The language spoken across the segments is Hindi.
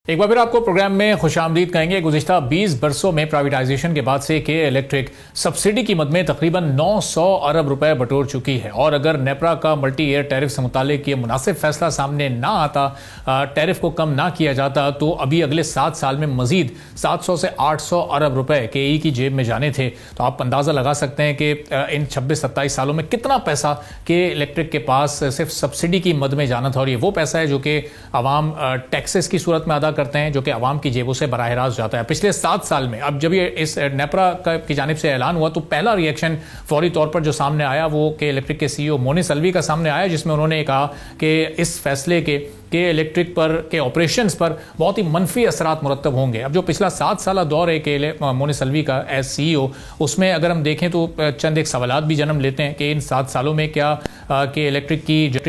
एक बार फिर आपको प्रोग्राम में खुशामदीद कहेंगे। गुज़िश्ता 20 बरसों में प्राइवेटाइजेशन के बाद से के इलेक्ट्रिक सब्सिडी की मद में तकरीबन 900 अरब रुपए बटोर चुकी है और अगर नेपरा का मल्टी ईयर टैरिफ से मुतालिक ये मुनासिब फैसला सामने ना आता, टैरिफ को कम ना किया जाता, तो अभी अगले 7 साल में मजीद 700 से 800 अरब रुपए के ई की जेब में जाने थे। तो आप अंदाज़ा लगा सकते हैं कि इन 26-27 सालों में कितना पैसा के इलेक्ट्रिक के पास सिर्फ सब्सिडी की मद में जाना था। और ये वो पैसा है जो कि आवाम टैक्सेस की सूरत में अदा करते हैं, जो कि आवाम की जेबों से बराह रास्त जाता है। पिछले 7 साल में अब जब ये इस नेपरा की जानिब से ऐलान हुआ तो पहला रिएक्शन फौरी तौर पर जो सामने आया वो के इलेक्ट्रिक के सीईओ मोनिस अलवी का सामने आया, जिसमें उन्होंने कहा कि इस फैसले के इलेक्ट्रिक पर के ऑपरेशंस पर बहुत ही मनफी असरात मुरतब होंगे। अब जो पिछला 7 साल दौर है के मोनिस अलवी का एज सीईओ, उसमें अगर हम देखें तो चंद एक सवालात भी जन्म लेते हैं कि इन 7 सालों में क्या कि इलेक्ट्रिक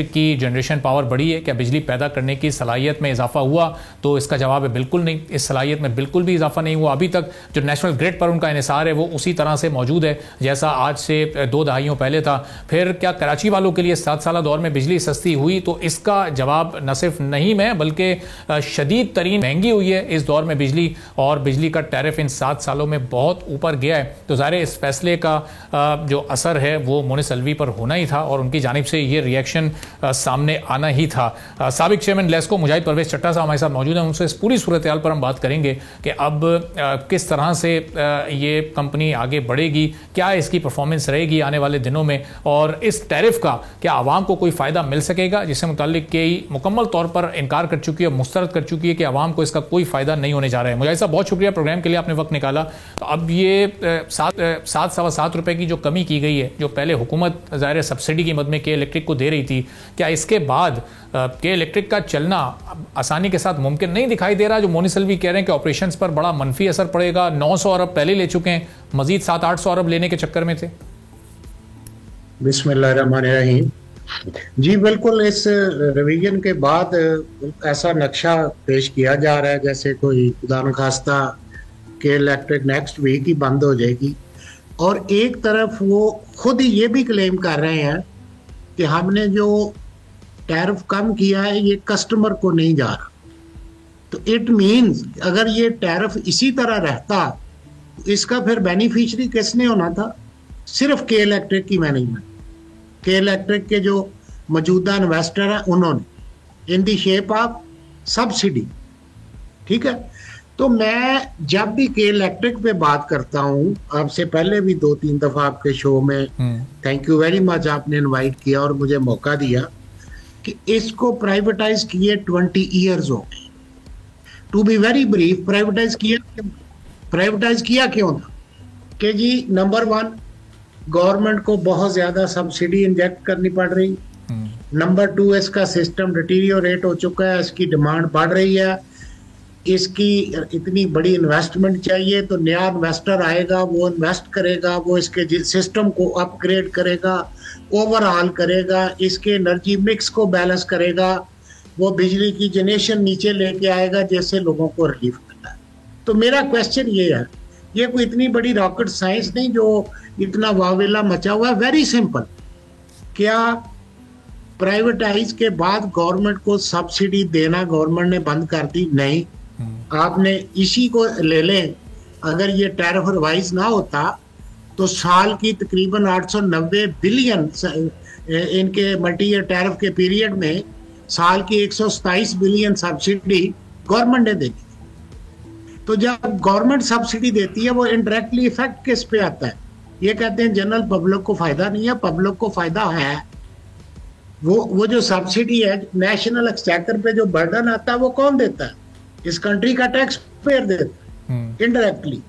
की जनरेशन पावर बढ़ी है, क्या बिजली पैदा करने की सलाहियत में इजाफा हुआ? तो इसका जवाब है बिल्कुल नहीं। इस सलाहियत में बिल्कुल भी इजाफा नहीं हुआ। अभी तक जो नेशनल ग्रिड पर उनका इन्हिसार है वो उसी तरह से मौजूद है जैसा आज से 2 दहाइयों पहले था। फिर क्या कराची वालों के लिए 7 साल दौर में बिजली सस्ती हुई? तो इसका जवाब न सिर्फ नहीं में बल्कि शदीद तरीन महंगी हुई है इस दौर में बिजली, और बिजली का टैरिफ इन 7 सालों में बहुत ऊपर गया है। तो ज़ाहिर इस फैसले का जो असर है वो मोनिस अलवी पर होना ही था और उनकी जानिब से ये रिएक्शन सामने आना ही था। साबिक चेयरमैन लेस्को मुजाहिद परवेज चट्टा साहब हमारे साथ मौजूद हैं। उनसे इस पूरी सूरत हाल पर हम बात करेंगे कि अब किस तरह से ये कंपनी आगे बढ़ेगी, क्या इसकी परफॉर्मेंस रहेगी आने वाले दिनों में, और इस टैरिफ का क्या आवाम को कोई फ़ायदा मिल सकेगा, जिससे मुताल्लिक कई मुकम्मल तौर पर इनकार कर चुकी है, मुस्तरद कर चुकी है कि आवाम को इसका कोई फ़ायदा नहीं होने जा रहा है। मुजाहिद साहब, बहुत शुक्रिया प्रोग्राम के लिए, आपने वक्त निकाला। तो अब ये 7-7.25 रुपए की जो कमी की गई है, जो पहले हुकूमत ज़ाहिर सब्सिडी की मद में के इलेक्ट्रिक को दे रही थी, क्या इसके बाद के इलेक्ट्रिक का चलना आसानी के साथ मुमकिन नहीं दिखाई दे रहा? जो मोनिस अलवी कह रहे हैं कि ऑपरेशंस पर बड़ा मनफी असर पड़ेगा। 900 अरब पहले ले चुके हैं, मजीद 700-800 अरब लेने के चक्कर में थे। बिस्मिल्लाहिर्रहमानिर्रहीम। जी बिल्कुल, इस रिवीजन के बाद ऐसा नक्शा पेश किया जा रहा है जैसे कोई खुदा न खास्ता के इलेक्ट्रिक नेक्स्ट वीक ही बंद हो जाएगी, और एक तरफ वो खुद ही ये भी क्लेम कर रहे हैं कि हमने जो टैरिफ कम किया है ये कस्टमर को नहीं जा रहा। तो इट मीन्स अगर ये टैरिफ इसी तरह रहता तो इसका फिर बेनिफिशियरी किसने होना था? सिर्फ के इलेक्ट्रिक की मैनेजमेंट, के इलेक्ट्रिक के जो मौजूदा इन्वेस्टर हैं उन्होंने, इन दी शेप ऑफ सब्सिडी। ठीक है, तो मैं जब भी के इलेक्ट्रिक पे बात करता हूँ, आपसे पहले भी 2-3 दफा आपके शो में, थैंक यू वेरी मच, आपने इनवाइट किया और मुझे मौका दिया कि इसको प्राइवेटाइज किए 20 ईयर्स हो गए। To be very brief, privatise किया क्यों था? कि जी नंबर 1, गवर्नमेंट को बहुत ज्यादा सब्सिडी इंजेक्ट करनी पड़ रही। नंबर 2, इसका सिस्टम डिटीरियोरेट हो चुका है, इसकी डिमांड बढ़ रही है, इसकी इतनी बड़ी इन्वेस्टमेंट चाहिए, तो नया इन्वेस्टर आएगा, वो इन्वेस्ट करेगा, वो इसके सिस्टम को अपग्रेड करेगा, ओवरऑल करेगा, इसके एनर्जी मिक्स को बैलेंस करेगा, वो बिजली की जनरेशन नीचे लेके आएगा, जैसे लोगों को रिलीफ मिलता है। तो मेरा क्वेश्चन ये है, ये कोई इतनी बड़ी रॉकेट साइंस नहीं जो इतना वावेला मचा हुआ है। वेरी सिंपल, क्या प्राइवेटाइज के बाद गवर्नमेंट को सब्सिडी देना गवर्नमेंट ने बंद कर दी? नहीं। आपने इसी को ले लें, अगर ये टैरिफ रिवाइज ना होता तो साल की तकरीबन 890 बिलियन इनके मल्टी ईयर टैरिफ के पीरियड में साल की 127 बिलियन सब्सिडी गवर्नमेंट ने देती। तो जब गवर्नमेंट सब्सिडी देती है वो इनडायरेक्टली इफेक्ट किस पे आता है? ये कहते हैं जनरल पब्लिक को फायदा नहीं है, पब्लिक को फायदा है। वो जो सब्सिडी है, नेशनल एक्सचेकर पे जो बर्डन आता है वो कौन देता है? इस कंट्री का टैक्स पेयर देता है इनडायरेक्टली।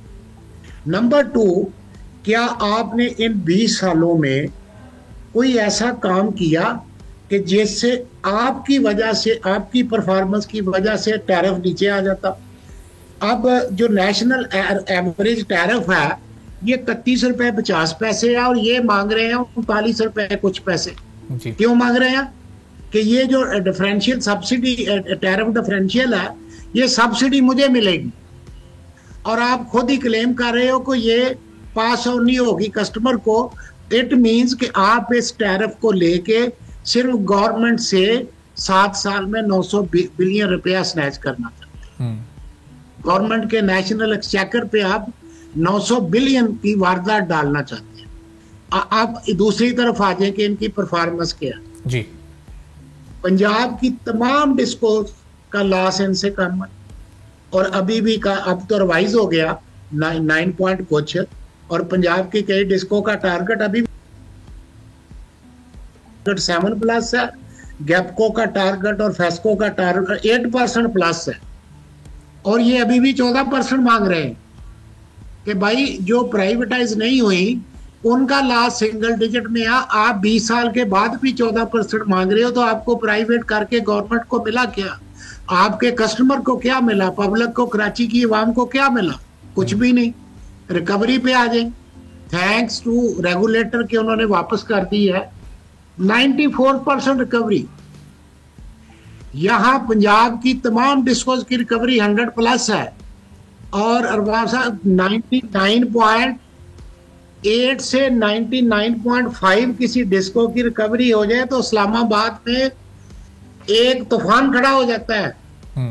नंबर 2, क्या आपने इन 20 सालों में कोई ऐसा काम किया कि जिससे आपकी वजह से, आपकी परफॉर्मेंस की वजह से टैरिफ नीचे आ जाता? अब जो नेशनल एवरेज टैरिफ है ये 31 रुपए 50 पैसे है और ये मांग रहे हैं 39 रुपए कुछ पैसे। क्यों मांग रहे हैं? कि ये जो डिफरेंशियल सब्सिडी, टैरिफ डिफरेंशियल है, ये सब्सिडी मुझे मिलेगी, और आप खुद ही क्लेम कर रहे हो कि ये पास ऑन नहीं होगी कस्टमर को। इट मींस कि आप इस टैरिफ को लेके सिर्फ गवर्नमेंट से 7 साल में 900 बिलियन रुपया स्नैच करना चाहते हैं। गवर्नमेंट के नेशनल एक्सचेकर पे आप 900 बिलियन की वारदात डालना चाहते हैं। आप दूसरी तरफ आ जाए कि इनकी परफॉर्मेंस क्या है जी। पंजाब की तमाम डिस्को का लॉस इनसे कम है, और अभी भी का अब तो रिवाइज हो गया 9 पॉइंट कुछ, और पंजाब की कई डिस्को का टारगेट अभी 7+ है, गैपको का टारगेट और फेस्को का टारगेट 8% प्लस है, और ये अभी भी 14% मांग रहे हैं कि भाई जो प्राइवेटाइज नहीं हुई उनका लास्ट सिंगल डिजिट में आप 20 साल के बाद भी 14% मांग रहे हो, तो आपको प्राइवेट करके गवर्नमेंट को मिला क्या? आपके कस्टमर को क्या मिला? पब्लिक को, कराची की आवाम को क्या मिला? कुछ भी नहीं। रिकवरी पे आ जाए, थैंक्स टू रेगुलेटर के उन्होंने वापस कर दी है 94% रिकवरी। यहां पंजाब की तमाम डिस्कोज की रिकवरी 100+ है, और अरबाब साहब 99.8 से 99.5 किसी डिस्को की रिकवरी हो जाए तो इस्लामाबाद में एक तूफान खड़ा हो जाता है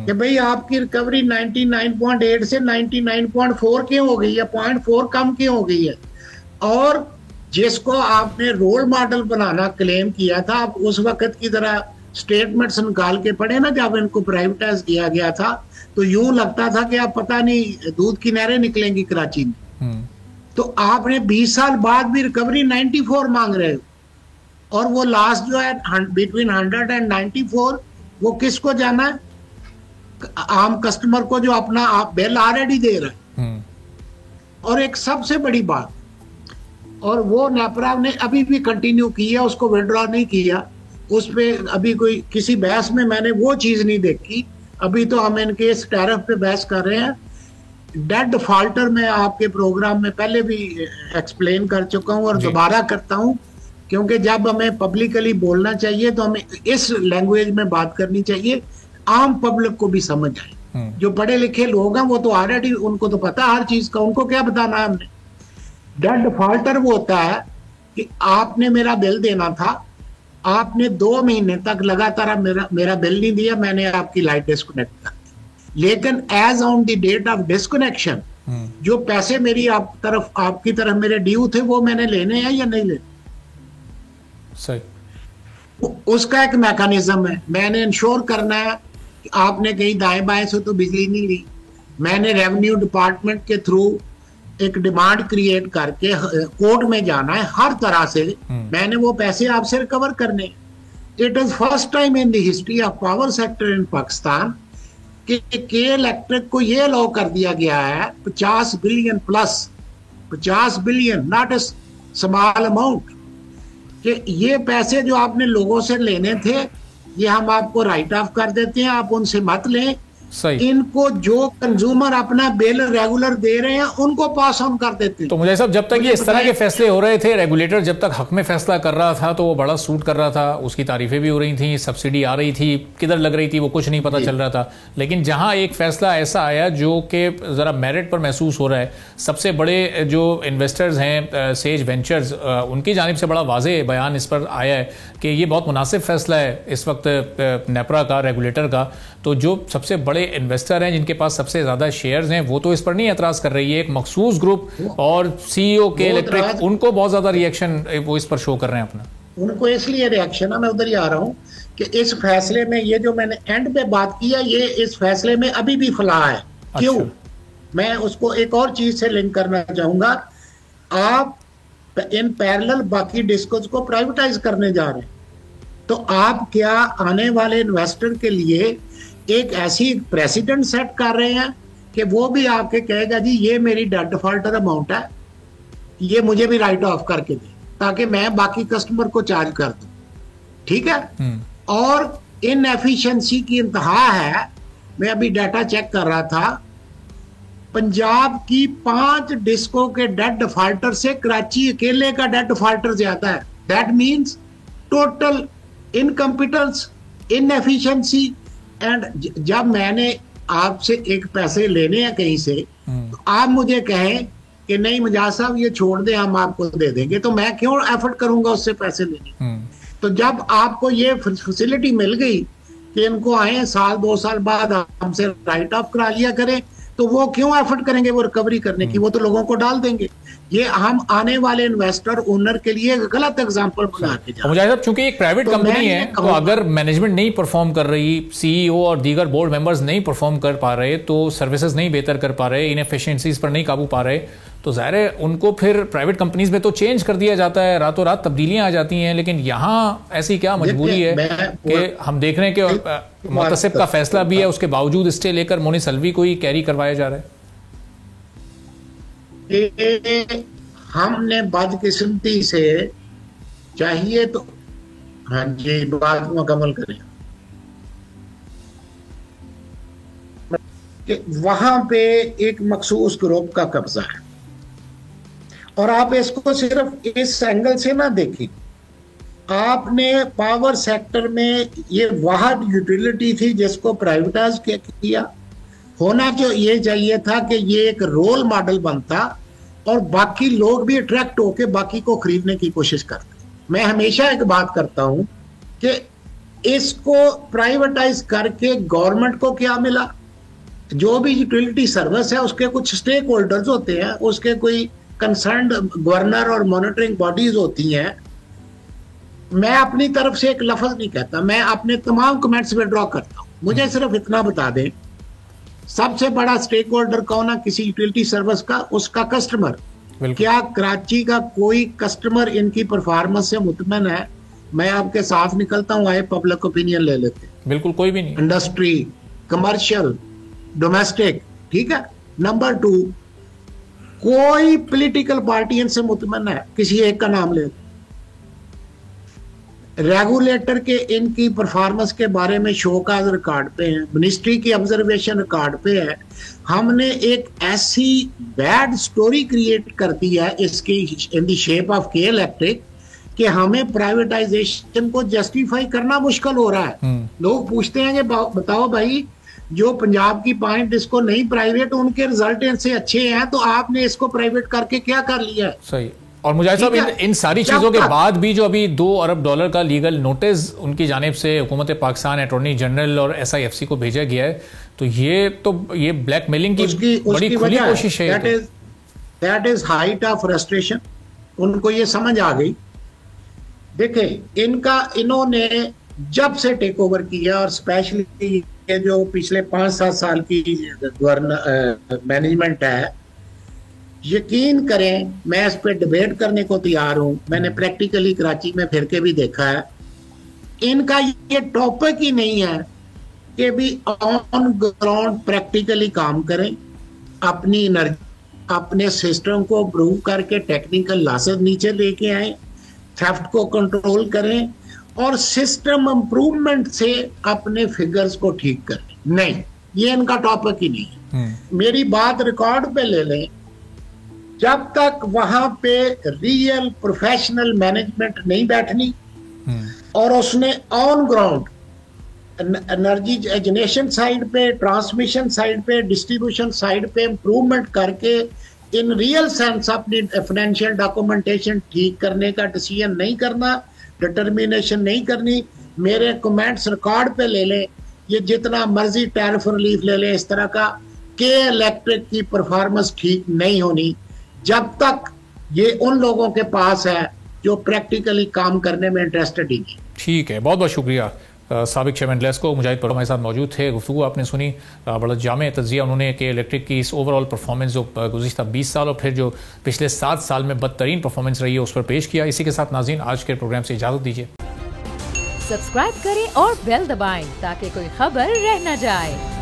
कि भाई आपकी रिकवरी 99.8 से 99.4 क्यों हो गई है, 0.4 कम क्यों हो गई है। और जिसको आपने रोल मॉडल बनाना क्लेम किया था, आप उस वक्त की तरह स्टेटमेंट्स निकाल के पढ़े ना, जब इनको प्राइवेटाइज किया गया था तो यूं लगता था कि आप पता नहीं दूध की नहरें निकलेंगी कराची में। तो आपने 20 साल बाद भी रिकवरी 94 मांग रहे हो, और वो लास्ट जो है बिटवीन 100 एंड 94 वो किसको जाना है? आम कस्टमर को जो अपना आप बिल ऑलरेडी दे रहे हैं। और एक सबसे बड़ी बात, और वो नेपरा ने अभी भी कंटिन्यू किया, उसको विड्रॉ नहीं किया, उस पर अभी कोई किसी बहस में मैंने वो चीज नहीं देखी। अभी तो हम इनके इस टैरिफ पे बहस कर रहे हैं। डेट डिफॉल्टर में आपके प्रोग्राम में पहले भी एक्सप्लेन कर चुका हूं और दोबारा करता हूं, क्योंकि जब हमें पब्लिकली बोलना चाहिए तो हमें इस लैंग्वेज में बात करनी चाहिए, आम पब्लिक को भी समझ आए। जो पढ़े लिखे लोग हैं वो तो ऑलरेडी उनको तो पता हर चीज का, उनको क्या बताना है हमने। डेट डिफॉल्टर वो होता है कि आपने मेरा बिल देना था, आपने 2 महीने तक लगातार मेरा बिल नहीं दिया, मैंने आपकी लाइट डिस्कनेक्ट कर दी, लेकिन as on the date of disconnection जो पैसे मेरी आपकी तरफ मेरे ड्यू थे वो मैंने लेने हैं या नहीं लेने, सही। उसका एक मैकेनिज्म है। मैंने इंश्योर करना है कि आपने कहीं दाएं बाएं से तो बिजली नहीं ली, मैंने रेवेन्यू डिपार्टमेंट के थ्रू एक डिमांड क्रिएट करके कोर्ट में जाना है, हर तरह से मैंने वो पैसे आपसे रिकवर करने। It is first time in the history of power sector in Pakistan कि के इलेक्ट्रिक को ये अलाउ कर दिया गया है 50 billion plus, 50 billion, not a small amount, कि ये पैसे जो आपने लोगों से लेने थे ये हम आपको राइट ऑफ कर देते हैं, आप उनसे मत लें। सही। इनको जो कंज्यूमर अपना बिल रेगुलर दे रहे हैं उनको पास ऑन कर देते हैं। तो मुझे सब जब तक ये इस तरह के फैसले हो रहे थे, रेगुलेटर जब तक हक में फैसला कर रहा था तो वो बड़ा सूट कर रहा था, उसकी तारीफें भी हो रही थी, सब्सिडी आ रही थी, किधर लग रही थी वो कुछ नहीं पता चल रहा था। लेकिन जहां एक फैसला ऐसा आया जो कि जरा मेरिट पर महसूस हो रहा है, सबसे बड़े जो इन्वेस्टर्स हैं सेज वेंचर्स, उनकी जानिब से बड़ा वाज़ेह बयान इस पर आया है कि ये बहुत मुनासिब फैसला है इस वक्त नेपरा का, रेगुलेटर का। तो जो सबसे बड़े इन्वेस्टर हैं जिनके पास सबसे ज्यादा शेयर्स हैं वो तो इस पर नहीं एतराज कर रही है, एक मखसूस ग्रुप और सीईओ के इलेक्ट्रिक, उनको बहुत ज्यादा रिएक्शन वो इस पर शो कर रहे हैं अपना। उनको इसलिए रिएक्शन है, मैं उधर ही आ रहा हूँ कि इस फैसले में ये जो मैंने एंड पे बात की है, ये इस फैसले में अभी भी फलाह है। क्यों? मैं उसको एक और चीज से लिंक करना चाहूंगा। आप इन पैरेलल बाकी डिस्कोज को प्राइवेटाइज करने जा रहे हैं, तो आप क्या आने वाले इन्वेस्टर के लिए एक ऐसी प्रेसिडेंट सेट कर रहे हैं कि वो भी आपके कहेगा जी ये मेरी डेट डिफॉल्टर अमाउंट है, ये मुझे भी राइट ऑफ करके दे, ताकि मैं बाकी कस्टमर को चार्ज कर दूं। ठीक है। और इनएफिशिएंसी की इंतहा है। मैं अभी डाटा चेक कर रहा था, पंजाब की 5 डिस्को के डेट डिफॉल्टर से कराची अकेले का डेट डिफॉल्टर ज्यादा है। That means total incompetence, inefficiency. And जब मैंने आपसे एक पैसे लेने हैं कहीं से, तो आप मुझे कहें कि नहीं मुजाहिद साहब ये छोड़ दे, हम आपको दे देंगे, तो मैं क्यों एफर्ट करूंगा उससे पैसे लेने। तो जब आपको ये फैसिलिटी मिल गई कि इनको आए साल 2 साल बाद हमसे राइट ऑफ करा लिया करें, तो वो क्यों एफर्ट करेंगे वो रिकवरी करने की? वो तो लोगों को डाल देंगे। ये हम आने वाले इन्वेस्टर ओनर के लिए गलत एग्जांपल बना के जा। मुजाहिद साहब, चूंकि एक प्राइवेट कंपनी है, तो अगर मैनेजमेंट नहीं परफॉर्म कर रही, सीईओ और दीगर बोर्ड मेंबर्स नहीं परफॉर्म कर पा रहे, तो सर्विसेज नहीं बेहतर कर पा रहे, इनएफिशिएंसीज पर नहीं काबू पा रहे, तो जाहिर है उनको फिर प्राइवेट कंपनीज में तो चेंज कर दिया जाता है, रातों रात तब्दीलियां आ जाती हैं। लेकिन यहाँ ऐसी क्या मजबूरी है कि हम देख रहे हैं कि मुतसिब का फैसला भी है, उसके बावजूद स्टे लेकर मोनिस अलवी को ही कैरी करवाया जा रहा है। हमने बदकिस्मती से चाहिए तो, हाँ जी, बात मुकम्मल करें, कि वहां पे एक मखसूस ग्रुप का कब्जा है, और आप इसको सिर्फ इस एंगल से ना देखें। आपने पावर सेक्टर में ये वाहद यूटिलिटी थी जिसको प्राइवेटाइज किया। होना जो ये चाहिए था कि ये एक रोल मॉडल बनता और बाकी लोग भी अट्रैक्ट होके बाकी को खरीदने की कोशिश करते। मैं हमेशा एक बात करता हूं कि इसको प्राइवेटाइज करके गवर्नमेंट को क्या मिला? जो भी यूटिलिटी सर्विस है उसके कुछ स्टेक होल्डर्स होते हैं, उसके कोई कंसर्न्ड गवर्नर और मॉनिटरिंग बॉडीज होती हैं। मैं अपनी तरफ से एक लफ्ज नहीं कहता, मैं अपने तमाम कमेंट्स विड्रॉ करता हूं। मुझे सिर्फ इतना बता दें, सबसे बड़ा स्टेक होल्डर कौन है किसी यूटिलिटी सर्विस का? उसका कस्टमर। क्या कराची का कोई कस्टमर इनकी परफॉर्मेंस से मुतमन है? मैं आपके साथ निकलता हूं, आए पब्लिक ओपिनियन ले लेते। बिल्कुल कोई भी नहीं। इंडस्ट्री, कमर्शियल, डोमेस्टिक, ठीक है। नंबर 2, कोई पॉलिटिकल पार्टी इनसे मुतमन है? किसी एक का नाम ले। रेगुलेटर के इनकी परफॉर्मेंस के बारे में शोकाज रिकॉर्ड पे है, मिनिस्ट्री की ऑब्जर्वेशन रिकॉर्ड पे है। हमने एक ऐसी बैड स्टोरी क्रिएट कर दी है इसकी इन द शेप ऑफ के इलेक्ट्रिक कि हमें प्राइवेटाइजेशन को जस्टिफाई करना मुश्किल हो रहा है। लोग पूछते हैं कि बताओ भाई, जो पंजाब की 5 डिस्को नहीं प्राइवेट, उनके रिजल्ट इनसे अच्छे हैं, तो आपने इसको प्राइवेट करके क्या कर लिया है? सही। और मुजाहिद साहब, इन सारी चीजों के बाद भी जो अभी $2 अरब का लीगल नोटिस उनकी जानिब से हुकूमत पाकिस्तान, अटॉर्नी जनरल और SIFC को भेजा गया है, तो ये ब्लैकमेलिंग की बड़ी खुली कोशिश है। That is height of frustration. उनको ये समझ आ गई। देखें, इन्होंने जब से टेक ओवर किया, और स्पेशली ये जो पिछले 5-7 साल की गवर्नर मैनेजमेंट है, यकीन करें मैं इस पे डिबेट करने को तैयार हूं। मैंने प्रैक्टिकली कराची में फिर के भी देखा है। इनका ये टॉपिक ही नहीं है कि भी ऑन ग्राउंड प्रैक्टिकली काम करें, अपनी एनर्जी, अपने सिस्टम को इम्प्रूव करके टेक्निकल लॉसेस नीचे लेके आए, थेफ्ट को कंट्रोल करें और सिस्टम इम्प्रूवमेंट से अपने फिगर्स को ठीक करें। नहीं, ये इनका टॉपिक ही नहीं है। मेरी बात रिकॉर्ड पे ले लें, जब तक वहां पे रियल प्रोफेशनल मैनेजमेंट नहीं बैठनी और उसने on ground energy generation side पे, ट्रांसमिशन साइड पे, डिस्ट्रीब्यूशन साइड पे इम्प्रूवमेंट करके इन रियल सेंस अपनी फाइनेंशियल डॉक्यूमेंटेशन ठीक करने का डिसीजन नहीं करना, डिटर्मिनेशन नहीं करनी। मेरे कमेंट्स रिकॉर्ड पे ले लें, ये जितना मर्जी टैरिफ रिलीफ ले लें इस तरह का, के इलेक्ट्रिक की परफॉर्मेंस ठीक नहीं होनी जब तक ये उन लोगों के पास है जो प्रैक्टिकली काम करने में इंटरेस्टेड ही नहीं। ठीक है, बहुत बहुत शुक्रिया साबिक चेयरमैन लेस्को। मुजाहिद पर हमारे साथ मौजूद थे। गुफ्तगू आपने सुनी, बड़ा जामे तज्जिया उन्होंने कि इलेक्ट्रिक की इस ओवरऑल परफॉर्मेंस जो गुज़िश्ता 20 साल और फिर जो पिछले 7 साल में बदतरीन परफॉर्मेंस रही है उस पर पेश किया। इसी के साथ नाज़रीन आज के प्रोग्राम से इजाज़त दीजिए। सब्सक्राइब करें और बेल दबाएं ताकि कोई खबर रह न जाए।